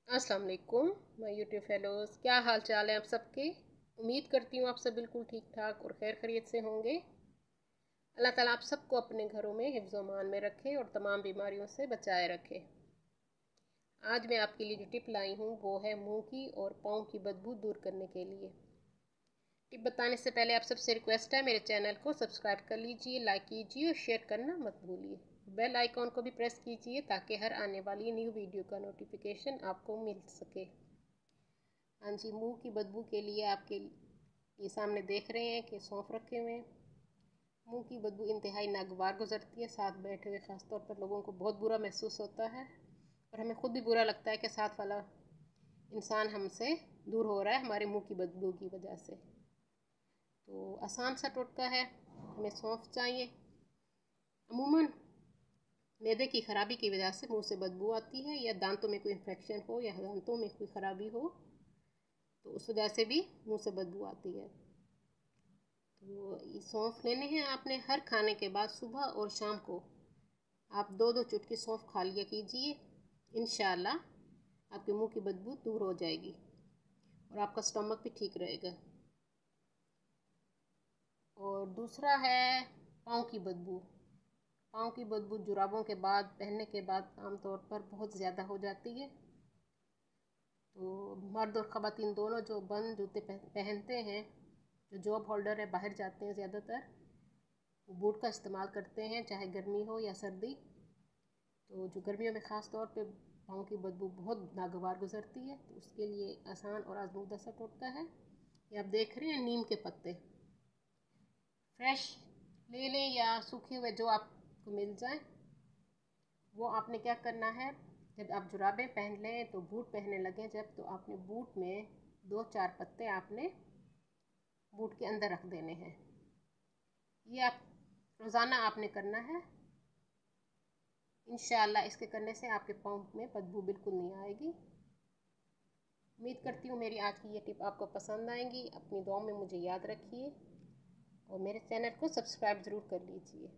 अस्सलाम वालेकुम my YouTube fellows, क्या हाल चाल है आप सबके। उम्मीद करती हूँ आप सब बिल्कुल ठीक ठाक और खैर खैरियत से होंगे। अल्लाह ताला आप सबको अपने घरों में हिफ्ज़ व अमान में रखे और तमाम बीमारियों से बचाए रखे। आज मैं आपके लिए जो टिप लाई हूँ वो है मुंह की और पाँव की बदबू दूर करने के लिए। टिप बताने से पहले आप सबसे रिक्वेस्ट है, मेरे चैनल को सब्सक्राइब कर लीजिए, लाइक कीजिए और शेयर करना मत भूलिए। बेल आइकॉन को भी प्रेस कीजिए ताकि हर आने वाली न्यू वीडियो का नोटिफिकेशन आपको मिल सके। हाँ जी, मुंह की बदबू के लिए आपके ये सामने देख रहे हैं कि सौंफ रखे हुए हैं। मुंह की बदबू इंतहाई नागवार गुजरती है, साथ बैठे हुए ख़ासतौर पर लोगों को बहुत बुरा महसूस होता है और हमें खुद भी बुरा लगता है कि साथ वाला इंसान हमसे दूर हो रहा है हमारे मुंह की बदबू की वजह से। तो आसान सा टोटका है, हमें सौंफ चाहिए। अमूमन मैदे की ख़राबी की वजह से मुंह से बदबू आती है, या दांतों में कोई इन्फेक्शन हो या दांतों में कोई ख़राबी हो तो उस वजह से भी मुंह से बदबू आती है। तो ये सौंफ लेने हैं आपने। हर खाने के बाद सुबह और शाम को आप 2-2 चुटकी सौंफ खा लिया कीजिए। इंशाल्लाह आपके मुंह की बदबू दूर हो जाएगी और आपका स्टमक भी ठीक रहेगा। और दूसरा है पाँव की बदबू। पाँव की बदबू जुराबों के बाद, पहनने के बाद आमतौर पर बहुत ज़्यादा हो जाती है। तो मर्द और ख़वातीन दोनों जो बंद जूते पहनते हैं, जो जॉब होल्डर है, बाहर जाते हैं, ज़्यादातर वो बूट का इस्तेमाल करते हैं, चाहे गर्मी हो या सर्दी। तो जो गर्मियों में ख़ास तौर पे पाँव की बदबू बहुत नागवार गुजरती है, तो उसके लिए आसान और आजमूदा सा टोटका है। ये आप देख रहे हैं, नीम के पत्ते फ्रेश ले लें या सूखे हुए जो आपको मिल जाए। वो आपने क्या करना है, जब आप जुराबें पहन लें तो बूट पहनने लगें जब, तो आपने बूट में 2-4 पत्ते आपने बूट के अंदर रख देने हैं। ये आप रोज़ाना आपने करना है। इंशाल्लाह इसके करने से आपके पाँव में बदबू बिल्कुल नहीं आएगी। उम्मीद करती हूँ मेरी आज की ये टिप आपको पसंद आएगी। अपनी दुआ में मुझे याद रखिए और मेरे चैनल को सब्सक्राइब ज़रूर कर लीजिए।